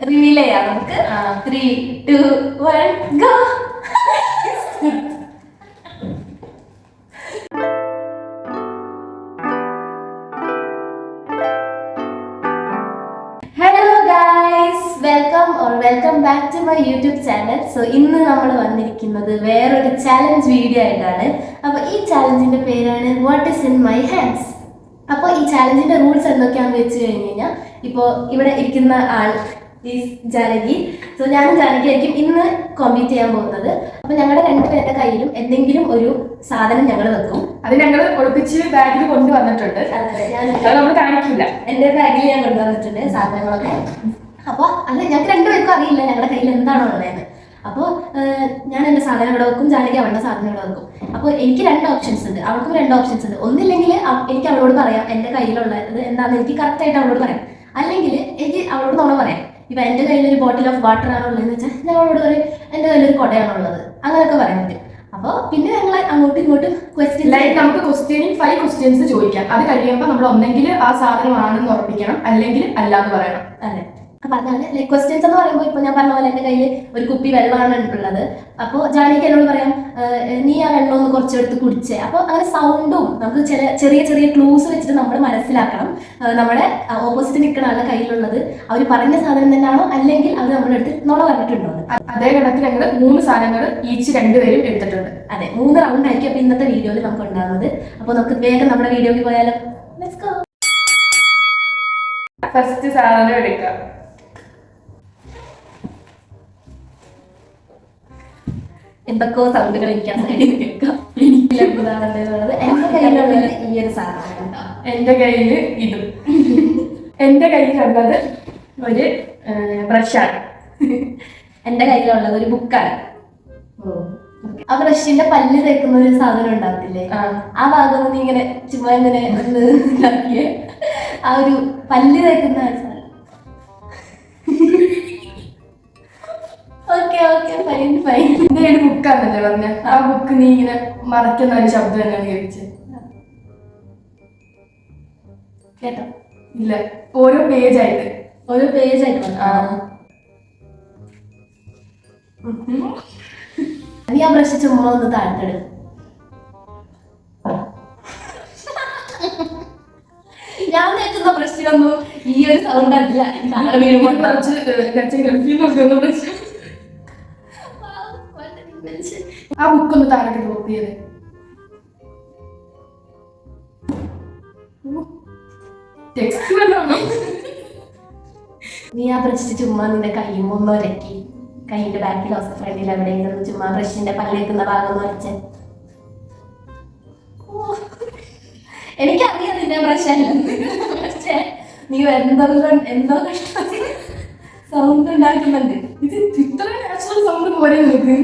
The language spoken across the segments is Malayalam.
റിവീൽ ചെയ്യാം നമുക്ക്. 3, 2, 1 go. Welcome back to my YouTube channel. So ഇന്ന് നമ്മൾ വന്നിരിക്കുന്നത് വേറൊരു ചാലഞ്ച് വീഡിയോ ആയിട്ടാണ്. അപ്പോൾ ഈ ചാലഞ്ചിന്റെ പേരാണ് what is in my hands. അപ്പോൾ ഈ ചാലഞ്ചിന്റെ റൂൾസ് എന്തൊക്കെയാണെന്ന് വെച്ച് കഴിഞ്ഞ് കഴിഞ്ഞാൽ, ഇപ്പോൾ ഇവിടെ ഇരിക്കുന്ന ആൾ ഈസ് ജാനകി. സോ ഞാനും ജാനകി ആയിരിക്കും ഇന്ന് കോമ്പീറ്റ് ചെയ്യാൻ പോകുന്നത്. അപ്പോൾ ഞങ്ങളുടെ രണ്ടുപേരുടെ കയ്യിലും എന്തെങ്കിലും ഒരു സാധനം ഞങ്ങൾ വെക്കും. അത് ഞങ്ങൾ ഒളിപ്പിച്ച് ബാഗിൽ കൊണ്ടുവന്നിട്ടുണ്ട്. നമ്മൾ കാണിക്കില്ല. എൻ്റെ ബാഗിൽ ഞാൻ കൊണ്ടുവന്നിട്ടുണ്ട് സാധനങ്ങളൊക്കെ. അപ്പോൾ അത് ഞങ്ങൾക്ക് രണ്ടുപേർക്കും അറിയില്ല ഞങ്ങളുടെ കയ്യിൽ എന്താണോ ഉള്ളതെന്ന്. അപ്പോൾ ഞാൻ എൻ്റെ സാധനം ഇവിടെ വെക്കും, ജാനകി അവളുടെ സാധനം ഇവിടെ വെക്കും. അപ്പോൾ എനിക്ക് 2 ഓപ്ഷൻസ് ഉണ്ട്, അവൾക്കും 2 ഓപ്ഷൻസ് ഉണ്ട്. ഒന്നില്ലെങ്കിൽ എനിക്ക് അവളോട് പറയാം എൻ്റെ കയ്യിലുള്ളത് എന്താണെന്ന് എനിക്ക് കറക്റ്റായിട്ട് അവളോട് പറയാം. അല്ലെങ്കിൽ എനിക്ക് അവളോട് നോണ പറയാം. ഇപ്പം എൻ്റെ കയ്യിൽ ഒരു ബോട്ടിൽ ഓഫ് വാട്ടർ ആണോ ഉള്ളതെന്ന് വെച്ചാൽ ഞാൻ അവളോട് പറയും എൻ്റെ കയ്യിലൊരു കുടയാണുള്ളത്, അങ്ങനെയൊക്കെ പറയാൻ പറ്റും. അപ്പോൾ പിന്നെ ഞങ്ങൾ അങ്ങോട്ടും ഇങ്ങോട്ടും ക്വസ്റ്റ്യൻ, നമുക്ക് ക്വസ്റ്റ്യനിൽ 5 ക്വസ്റ്റ്യൻസ് ചോദിക്കാം. അത് കഴിയുമ്പോൾ നമ്മൾ ഒന്നെങ്കിൽ ആ സാധനമാണെന്ന് ഉറപ്പിക്കണം, അല്ലെങ്കിൽ അല്ലാന്ന് പറയണം. അതെ. അപ്പൊ അതാണ് ലൈക് ക്വസ്റ്റ്യൻസ് എന്ന് പറയുമ്പോൾ ഇപ്പൊ ഞാൻ പറഞ്ഞ പോലെ എന്റെ കയ്യിൽ ഒരു കുപ്പി വെള്ളമാണ് ഉള്ളത്. അപ്പോൾ ജാനകിക്ക് എന്നോട് പറയാം നീ ആ വെള്ളം ഒന്ന് കുറച്ചെടുത്ത് കുടിച്ചേ. അപ്പോൾ അങ്ങനെ സൗണ്ടും നമുക്ക് ചെറിയ ചെറിയ ക്ലൂസ് വെച്ചിട്ട് നമ്മൾ മനസ്സിലാക്കണം നമ്മുടെ ഓപ്പോസിറ്റ് നിൽക്കുന്ന ആളുടെ കയ്യിലുള്ളത് അവർ പറഞ്ഞ സാധനം തന്നെയാണോ അല്ലെങ്കിൽ അവർ നമ്മുടെ അടുത്ത് നുണ പറഞ്ഞിട്ടുണ്ടോ. അതേ കണക്ക് ഞങ്ങൾ 3 സാധനങ്ങൾ ഈച്ച് 2 പേരും എടുത്തിട്ടുണ്ട്. അതെ, 3 റൗണ്ട് ആയിരിക്കും അപ്പൊ ഇന്നത്തെ വീഡിയോയിൽ നമുക്ക് ഉണ്ടാകുന്നത്. അപ്പോൾ നമുക്ക് വേഗം നമ്മുടെ വീഡിയോയിൽ പോയാലോ. Let's go. ഫസ്റ്റ് സാധനം എടുക്കാം. എന്തൊക്കെയോ സൗണ്ടുകൾ എനിക്ക് ആ സൈഡിൽ കേൾക്കാം. എനിക്കുള്ളത് എന്റെ കയ്യിലുള്ളത് ഈ ഒരു സാധനം. എന്റെ കയ്യില് ഇതും. എന്റെ കയ്യിലുള്ളത് ഒരു ബ്രഷാണ്. എന്റെ കയ്യിലുള്ളത് ഒരു ബുക്കാണ്. ആ ബ്രഷിന്റെ പല്ല് തേക്കുന്ന ഒരു സാധനം ഉണ്ടാകത്തില്ലേ, ആ ഭാഗം നീ ഇങ്ങനെ ചുമ്മാ ഇങ്ങനെ ഇതാക്കിയ ആ ഒരു പല്ല് തേക്കുന്ന സാധനം. എന്റെ ഒരു ബുക്കാന്നല്ലേ പറഞ്ഞ, ആ ബുക്ക് നീ ഇങ്ങനെ മറക്കുന്ന ഒരു ശബ്ദം തന്നെയാണ് കേൾപ്പിച്ചത്. കേട്ടോ? ഇല്ല, ഓരോ പേജായിട്ട് നീ ആ ബ്രഷ് ചുമ്മാ ഒന്ന് താഴ്ത്തെടു. ഞാൻ തേക്കുന്ന ബ്രഷിലൊന്നും ഈ ഒരു സൗണ്ട് അല്ല. ആ ബുക്കൊന്ന് താഴോട്ട് ഡ്രോപ്പ് ചെയ്ത്. നീ ആ ബ്രഷ് ചുമ്മാ നിന്റെ കയ്യും ഒന്ന് ഉരക്കി, കൈയിന്റെ ബാക്കിലോ ഫ്രണ്ടിൽ എവിടെയെങ്കിലും ചുമ്മാ ബ്രഷിന്റെ പല്ലേക്കുന്ന ഭാഗം ഒന്ന് വരച്ച്. എനിക്കറിയാം നിന്റെ ബ്രഷ് അല്ലെന്ന്, പക്ഷേ നീ എന്തോ സൗണ്ട് ഉണ്ടാക്കുന്നുണ്ട്. ഇത് ഇത്ര നാച്ചുറൽ സൗണ്ട് പോലെ നിനക്ക്.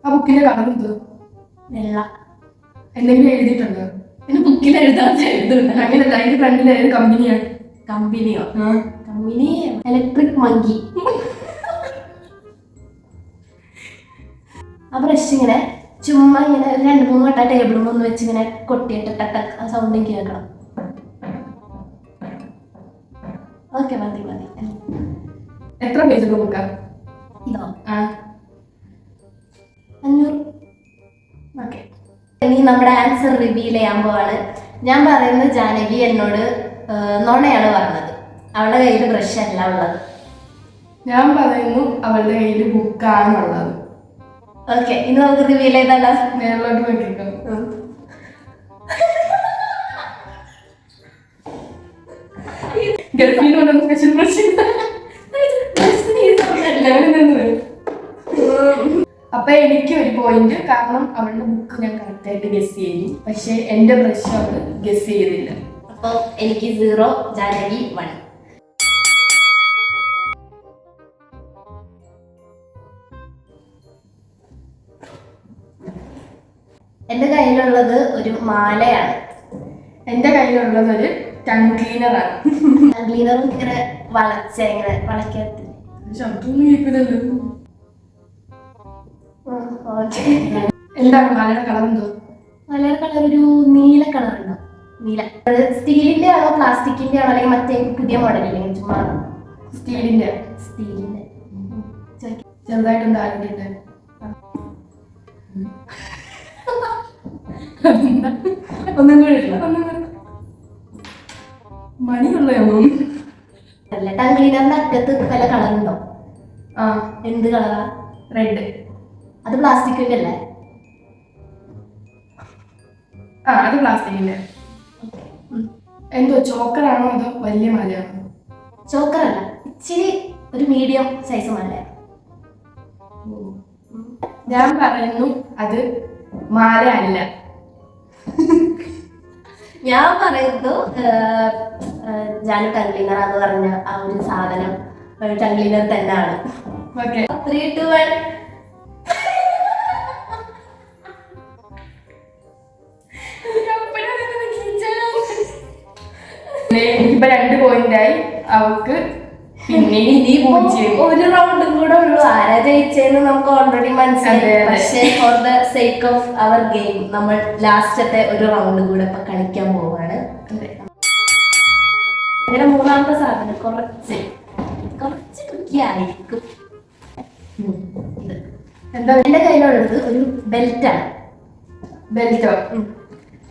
ആ ബുക്കിന്റെ കളർ എന്തോ? വെള്ള. എന്തെങ്കിലും എഴുതിയിട്ടുണ്ടോ? പിന്നെ ബുക്കിൽ എഴുതാത്ത എഴുതുണ്ട്. അങ്ങനെയല്ല, അതിന്റെ ഫ്രണ്ടിൽ ഏത് കമ്പനിയാണ്? Company electric monkey. ആ ബ്രഷ് ഇങ്ങനെ ചുമ്മാ ഇങ്ങനെ 2-3 വട്ടം ടേബിളും ഒന്ന് വെച്ച് ഇങ്ങനെ കൊട്ടിയിട്ട് ടട്ട ആ സൗണ്ട് എനിക്ക് കേൾക്കണം. ഓക്കെ, മതി. എത്ര പേജുള്ള ബുക്കാ ഇതോ? 500. ഓക്കെ, ഇനി നമ്മുടെ ആൻസർ റിവീൽ ചെയ്യാൻ പോവാണ്. ഞാൻ പറയുന്നത് ജാനകി എന്നോട് നുണയാണ് പറഞ്ഞത്, അവളുടെ കയ്യിൽ ബ്രഷ് അല്ല ഉള്ളത്. ഞാൻ പറയുന്നു അവളുടെ കയ്യിൽ ബുക്കാണുള്ളത്. ഓക്കെ, ഇനി നമുക്ക് റിവീൽ ചെയ്താലോ? നേരിലോട്ട് നോക്കിക്കോ. ഗൾഫിൽ കൊണ്ടുവന്ന സ്പെഷ്യൽ ബ്രഷ്. അപ്പൊ എനിക്ക് 1 പോയിന്റ്, കാരണം അവളുടെ ബുക്ക് ഞാൻ കറക്റ്റ് ആയിട്ട് ഗസ് ചെയ്തു, പക്ഷെ എന്റെ ബ്രഷ് അവള് ഗസ് ചെയ്തില്ല. അപ്പൊ എനിക്ക് 0, ജാനകി 1. എന്റെ കയ്യിലുള്ളത് ഒരു മാലയാണ്. എന്റെ കയ്യിലുള്ളത് ഒരു ടങ് ക്ലീനറാണ്. ടങ് ക്ലീനറും ഇങ്ങനെ ഇങ്ങനെ വളയ്ക്കത്തില്ല. എന്താണ് മാലയുടെ കളർ? എന്തോ മാലയുടെ കളർ ഒരു നീല കളർ ഉണ്ടോ? നീല. സ്റ്റീലിന്റെ ആണോ പ്ലാസ്റ്റിക്കിന്റെ ആണോ അല്ലെങ്കിൽ മറ്റേ പുതിയ മോഡലില്ലേ ചുമ്മാ സ്റ്റീലിന്റെ സ്റ്റീലിന്റെ. ചെറുതായിട്ടും താഴ്ന്നിട്ട് ഒന്നും കൂടി ഇല്ല. മണിയുള്ള അല്ല, ടങ് ക്ലീനറിന്റെ അറ്റത്ത് വല്ല കളറുണ്ടോ? ആ, എന്ത് കളറാ? റെഡ്. അത് പ്ലാസ്റ്റിക്കിന്റെ അല്ലേ? ആ, അത് പ്ലാസ്റ്റിക്കിന്റെ. എന്തോ ചോക്കറാണോ അതോ വലിയ മാലയാണോ? ചോക്കറല്ല, ഇച്ചിരി ഒരു മീഡിയം സൈസ് മാല. ഞാൻ പറയുന്നു അത് മാല അല്ല. ഞാൻ പറയുന്നു ജാനു ടങ് ക്ലീനർ എന്ന് പറഞ്ഞ ആ ഒരു സാധനം ടങ് ക്ലീനർ തന്നെയാണ്. ഓക്കെ, 3, 2, 1. എനിക്കിപ്പോ 2 പോയിന്റായി. അവക്ക് പിന്നെ ഒരു റൗണ്ടും കൂടെ ഉള്ളൂ. ആരാ ജയിച്ചെന്ന് നമുക്ക് ഓൾറെഡി മനസ്സിലായി. പക്ഷേ for the sake of our game നമ്മൾ ലാസ്റ്റത്തെ ഒരു റൗണ്ട് കൂടെ ഇപ്പൊ കളിക്കാൻ പോവാണ്. അങ്ങനെ മൂന്നാമത്തെ സാധനം കുറച്ച് ട്രിക്കി ആയിരിക്കും. എന്താ എന്റെ കയ്യിലുള്ളത് ഒരു ബെൽറ്റാണ്. ബെൽറ്റോ?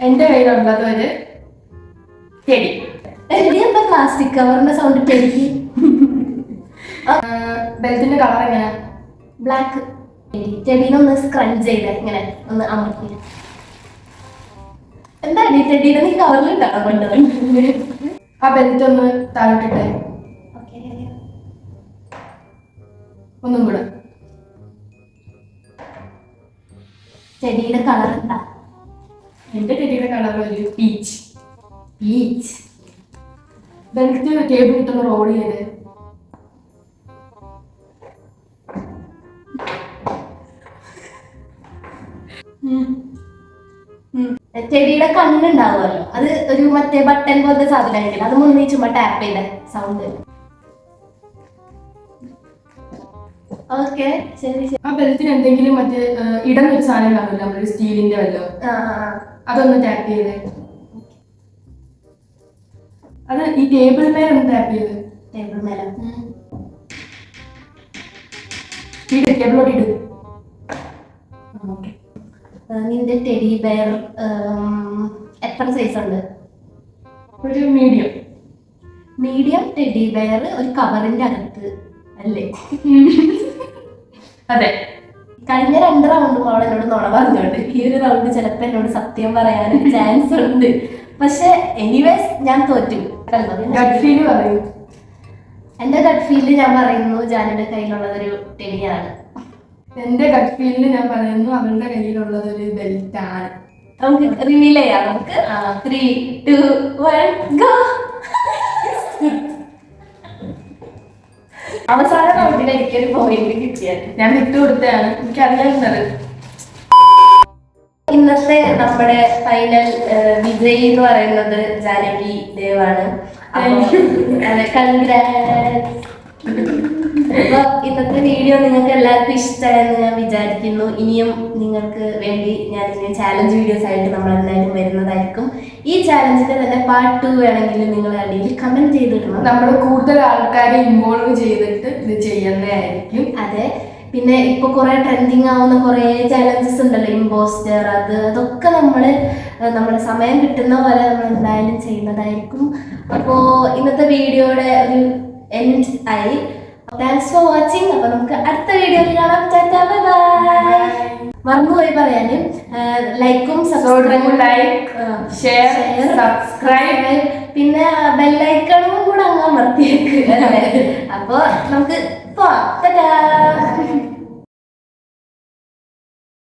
എന്റെ കയ്യിലുള്ളത് ഒരു ചെടി. എന്താ പ്ലാസ്റ്റിക് കവറിന്റെ സൗണ്ട് ടെടി. ബെൽറ്റിന്റെ കളർ എങ്ങനെയാ? ബ്ലാക്ക്. ടെഡീനൊന്ന് സ്ക്രഞ്ച് ചെയ്ത് ഇങ്ങനെ ഒന്ന് അമർത്തി. എന്താണ് ടെഡീനെ നീ കവറിലുണ്ടാണോ കൊണ്ടുവന്ന്? ആ ബെൽറ്റ് ഒന്ന് താഴോട്ടിട്ടെ. ഒന്നും കൂടെ. ചെടിയുടെ കളർ എന്താ? എന്റെ ചെടിയുടെ കളർ ഒരു പീച്ച്. പീച്ച്. ബെൽറ്റ് ടേബിൾ ഇട്ടൊന്ന് റോൾ ചെയ്ത്. ചെടിയുടെ കണ്ണുണ്ടാവുമല്ലോ, അത് ഒരു മറ്റേ ബട്ടൺ പോലത്തെ സാധനമായിരിക്കില്ല, അത് മുന്നേ ചുമ്മാ ടാപ്പ് ചെയ്ത സൗണ്ട്. ഓക്കെ, ശരി ശരി. ആ ബെൽറ്റിന് എന്തെങ്കിലും മറ്റേ ഇടുന്ന ഒരു സാധനം കാണില്ല, നമ്മുടെ സ്റ്റീലിന്റെ വല്ലോ, അതൊന്ന് ടാപ്പ് ചെയ്ത്. അത് ഈ ടേബിൾ മേലെ ഒന്ന് ടാപ്പ് ചെയ്ത്. ടേബിൾ മേലെ ടേബിളോട്ട് ഇട്. നിന്റെ ടെഡി ബെയർ എത്ര സൈസ് ഉണ്ട്? ഒരു മീഡിയം. മീഡിയം ടെഡി ബെയർ ഒരു കവറിന്റെ അകത്ത് അല്ലേ? അതെ. കഴിഞ്ഞ 2 റൗണ്ടും അവൾ എന്നോട് നുണ പറഞ്ഞോണ്ട് ഈ ഒരു റൗണ്ട് ചിലപ്പോ എന്നോട് സത്യം പറയാനൊരു ചാൻസ് ഉണ്ട്. പക്ഷെ എനിവേസ് ഞാൻ തോറ്റു. എന്റെ ഗട്ട് ഫീലിൽ ഞാൻ പറയുന്നു ജാനുവിന്റെ കയ്യിലുള്ളത് ഒരു ടെഡിയാണ്. എന്റെ ഗട്ട് ഫീലിൽ ഞാൻ പറയുന്നു അവളുടെ കയ്യിലുള്ളത് ഒരു ബെൽറ്റ് ആണ്. നമുക്ക് റിവീൽ ചെയ്യാം. നമുക്ക് 3, 2, 1 ഗോ. അവസാന റൗണ്ടിൽ എനിക്കൊരു പോയിന്റ് കിട്ടിയത്. ഞാൻ വിട്ടുകൊടുത്തതാണ്, എനിക്കറിയാവുന്നത്. ഇന്നത്തെ നമ്മുടെ ഫൈനൽ വിജയി എന്ന് പറയുന്നത് ജാനകി ദേവാണ്. അതെ, കൺഗ്രാറ്റ്സ്. അപ്പൊ ഇന്നത്തെ വീഡിയോ നിങ്ങൾക്ക് എല്ലാവർക്കും ഇഷ്ടമായെന്ന് ഞാൻ വിചാരിക്കുന്നു. ഇനിയും നിങ്ങൾക്ക് വേണ്ടി ഞാൻ ഇനി ചാലഞ്ച് വീഡിയോസ് ആയിട്ട് നമ്മൾ എന്തായാലും വരുന്നതായിരിക്കും. ഈ ചാലഞ്ചിന്റെ തന്നെ പാർട്ട് 2 വേണമെങ്കിൽ നിങ്ങൾ അടിയിൽ കമന്റ് ചെയ്തിടണം. നമ്മൾ കൂടുതൽ ആൾക്കാരെ ഇൻവോൾവ് ചെയ്തിട്ട് ഇത് ചെയ്യുന്നതായിരിക്കും. അതെ, പിന്നെ ഇപ്പൊ കുറെ ട്രെൻഡിങ് ആവുന്ന കുറെ ചാലഞ്ചസ് ഉണ്ടല്ലോ, ഇമ്പോസ്റ്റർ, അതൊക്കെ നമ്മുടെ സമയം കിട്ടുന്ന പോലെ നമ്മൾ എന്തായാലും ചെയ്യുന്നതായിരിക്കും. അപ്പോ ഇന്നത്തെ വീഡിയോയുടെ ഒരു എൻഡ് ആയി. Thanks for watching. അപ്പൊ നമുക്ക് അടുത്ത വീഡിയോയിൽ കാണാം. Tata, bye bye. മറന്നുപോയി പറയാന് ലൈക്കും സബ്സ്ക്രൈബും, ഷെയർ, സബ്സ്ക്രൈബ്, പിന്നെ ബെല്ലൈക്കണും കൂടെ അങ്ങ് അമർത്തിയേക്ക്. അപ്പൊ നമുക്ക്